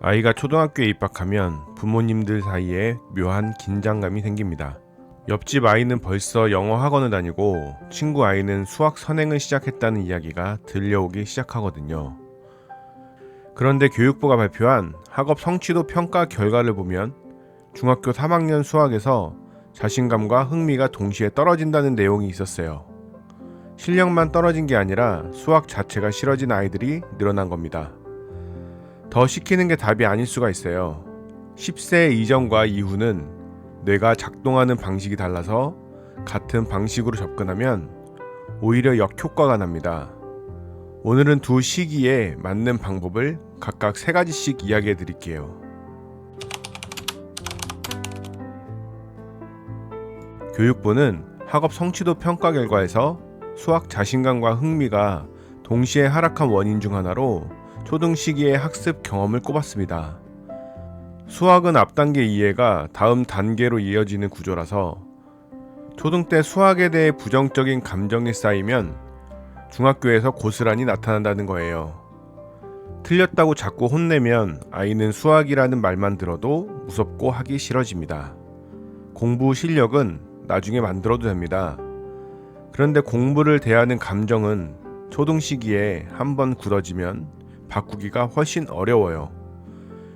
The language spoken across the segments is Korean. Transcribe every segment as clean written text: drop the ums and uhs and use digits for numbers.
아이가 초등학교에 입학하면 부모님들 사이에 묘한 긴장감이 생깁니다. 옆집 아이는 벌써 영어 학원을 다니고 친구 아이는 수학 선행을 시작했다는 이야기가 들려오기 시작하거든요. 그런데 교육부가 발표한 학업 성취도 평가 결과를 보면 중학교 3학년 수학에서 자신감과 흥미가 동시에 떨어진다는 내용이 있었어요. 실력만 떨어진 게 아니라 수학 자체가 싫어진 아이들이 늘어난 겁니다. 더 시키는 게 답이 아닐 수가 있어요. 10세 이전과 이후는 뇌가 작동하는 방식이 달라서 같은 방식으로 접근하면 오히려 역효과가 납니다. 오늘은 두 시기에 맞는 방법을 각각 3가지씩 이야기해 드릴게요. 교육부는 학업 성취도 평가 결과에서 수학 자신감과 흥미가 동시에 하락한 원인 중 하나로 초등 시기의 학습 경험을 꼽았습니다. 수학은 앞단계 이해가 다음 단계로 이어지는 구조라서 초등 때 수학에 대해 부정적인 감정이 쌓이면 중학교에서 고스란히 나타난다는 거예요. 틀렸다고 자꾸 혼내면 아이는 수학이라는 말만 들어도 무섭고 하기 싫어집니다. 공부 실력은 나중에 만들어도 됩니다. 그런데 공부를 대하는 감정은 초등 시기에 한번 굳어지면 바꾸기가 훨씬 어려워요.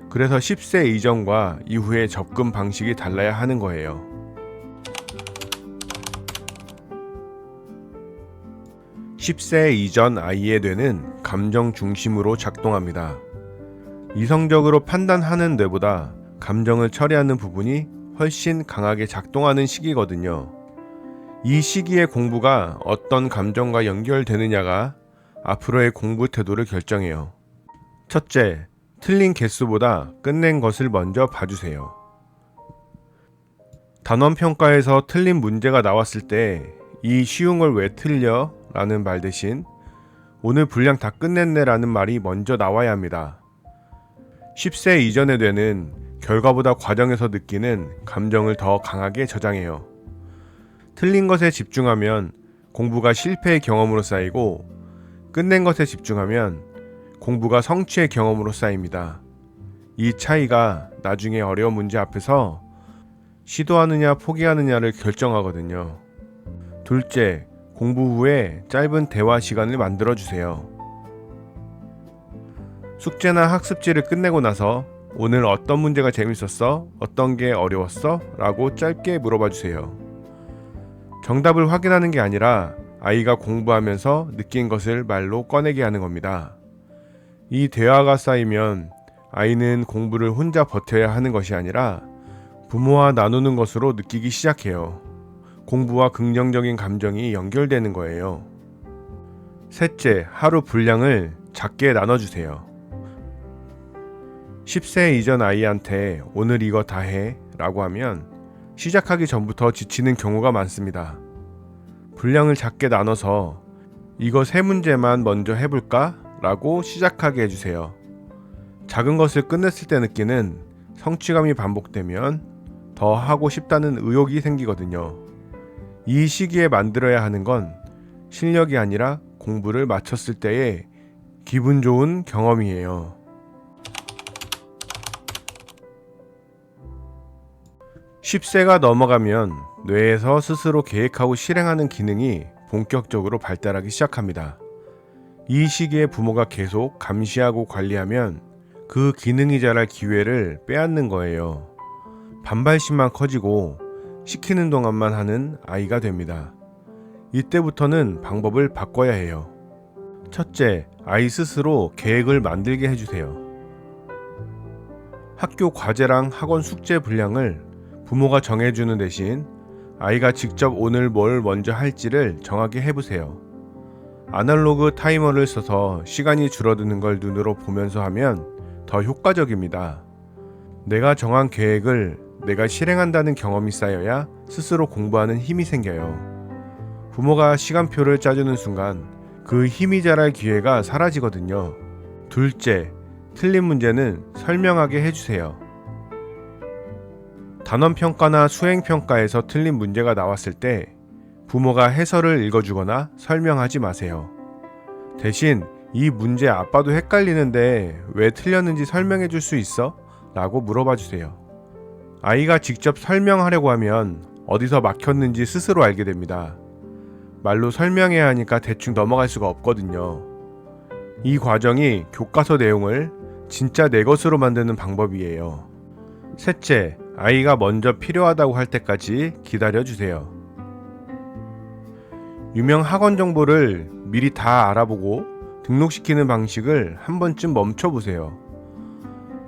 그래서 10세 이전과 이후의 접근 방식이 달라야 하는 거예요. 10세 이전 아이의 뇌는 감정 중심으로 작동합니다. 이성적으로 판단하는 뇌보다 감정을 처리하는 부분이 훨씬 강하게 작동하는 시기거든요. 이 시기의 공부가 어떤 감정과 연결되느냐가 앞으로의 공부 태도를 결정해요. 첫째, 틀린 개수보다 끝낸 것을 먼저 봐주세요. 단원평가에서 틀린 문제가 나왔을 때 이 쉬운 걸 왜 틀려? 라는 말 대신 오늘 분량 다 끝냈네 라는 말이 먼저 나와야 합니다. 10세 이전의 뇌는 결과보다 과정에서 느끼는 감정을 더 강하게 저장해요. 틀린 것에 집중하면 공부가 실패의 경험으로 쌓이고 끝낸 것에 집중하면 공부가 성취의 경험으로 쌓입니다. 이 차이가 나중에 어려운 문제 앞에서 시도하느냐 포기하느냐를 결정하거든요. 둘째, 공부 후에 짧은 대화 시간을 만들어주세요. 숙제나 학습지를 끝내고 나서 오늘 어떤 문제가 재밌었어? 어떤 게 어려웠어? 라고 짧게 물어봐 주세요. 정답을 확인하는 게 아니라 아이가 공부하면서 느낀 것을 말로 꺼내게 하는 겁니다. 이 대화가 쌓이면 아이는 공부를 혼자 버텨야 하는 것이 아니라 부모와 나누는 것으로 느끼기 시작해요. 공부와 긍정적인 감정이 연결되는 거예요. 셋째, 하루 분량을 작게 나눠주세요. 10세 이전 아이한테 오늘 이거 다 해 라고 하면 시작하기 전부터 지치는 경우가 많습니다. 분량을 작게 나눠서 이거 3문제만 먼저 해볼까? 라고 시작하게 해주세요. 작은 것을 끝냈을 때 느끼는 성취감이 반복되면 더 하고 싶다는 의욕이 생기거든요. 이 시기에 만들어야 하는 건 실력이 아니라 공부를 마쳤을 때의 기분 좋은 경험이에요. 10세가 넘어가면 뇌에서 스스로 계획하고 실행하는 기능이 본격적으로 발달하기 시작합니다. 이 시기에 부모가 계속 감시하고 관리하면 그 기능이 자랄 기회를 빼앗는 거예요. 반발심만 커지고 시키는 동안만 하는 아이가 됩니다. 이때부터는 방법을 바꿔야 해요. 첫째, 아이 스스로 계획을 만들게 해주세요. 학교 과제랑 학원 숙제 분량을 부모가 정해주는 대신 아이가 직접 오늘 뭘 먼저 할지를 정하게 해보세요. 아날로그 타이머를 써서 시간이 줄어드는 걸 눈으로 보면서 하면 더 효과적입니다. 내가 정한 계획을 내가 실행한다는 경험이 쌓여야 스스로 공부하는 힘이 생겨요. 부모가 시간표를 짜주는 순간 그 힘이 자랄 기회가 사라지거든요. 둘째, 틀린 문제는 설명하게 해주세요. 단원평가나 수행평가에서 틀린 문제가 나왔을 때 부모가 해설을 읽어주거나 설명하지 마세요. 대신 이 문제 아빠도 헷갈리는데 왜 틀렸는지 설명해 줄 수 있어? 라고 물어봐 주세요. 아이가 직접 설명하려고 하면 어디서 막혔는지 스스로 알게 됩니다. 말로 설명해야 하니까 대충 넘어갈 수가 없거든요. 이 과정이 교과서 내용을 진짜 내 것으로 만드는 방법이에요. 셋째, 아이가 먼저 필요하다고 할 때까지 기다려주세요. 유명 학원 정보를 미리 다 알아보고 등록시키는 방식을 한 번쯤 멈춰보세요.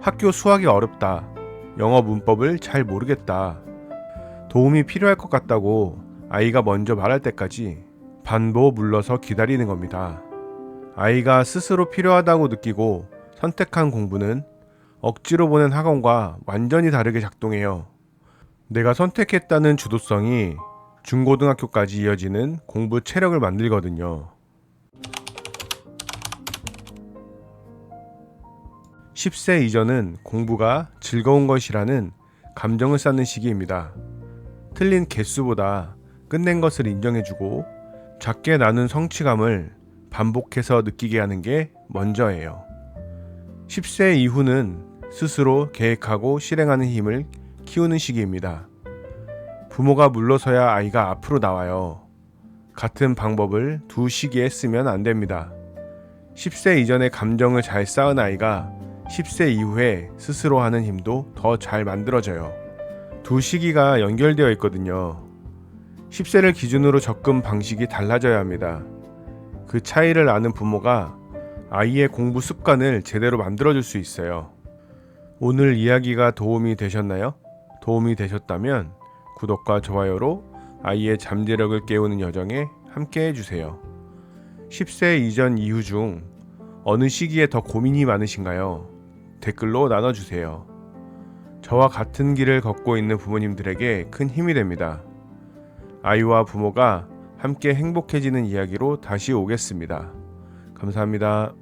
학교 수학이 어렵다. 영어 문법을 잘 모르겠다. 도움이 필요할 것 같다고 아이가 먼저 말할 때까지 반복 눌러서 기다리는 겁니다. 아이가 스스로 필요하다고 느끼고 선택한 공부는 억지로 보낸 학원과 완전히 다르게 작동해요. 내가 선택했다는 주도성이 중고등학교까지 이어지는 공부 체력을 만들거든요. 10세 이전은 공부가 즐거운 것이라는 감정을 쌓는 시기입니다. 틀린 개수보다 끝낸 것을 인정해주고 작게 나눈 성취감을 반복해서 느끼게 하는 게 먼저예요. 10세 이후는 스스로 계획하고 실행하는 힘을 키우는 시기입니다. 부모가 물러서야 아이가 앞으로 나와요. 같은 방법을 두 시기에 쓰면 안 됩니다. 10세 이전의 감정을 잘 쌓은 아이가 10세 이후에 스스로 하는 힘도 더 잘 만들어져요. 두 시기가 연결되어 있거든요. 10세를 기준으로 접근 방식이 달라져야 합니다. 그 차이를 아는 부모가 아이의 공부 습관을 제대로 만들어줄 수 있어요. 오늘 이야기가 도움이 되셨나요? 도움이 되셨다면 구독과 좋아요로 아이의 잠재력을 깨우는 여정에 함께 해주세요. 10세 이전 이후 중 어느 시기에 더 고민이 많으신가요? 댓글로 나눠주세요. 저와 같은 길을 걷고 있는 부모님들에게 큰 힘이 됩니다. 아이와 부모가 함께 행복해지는 이야기로 다시 오겠습니다. 감사합니다.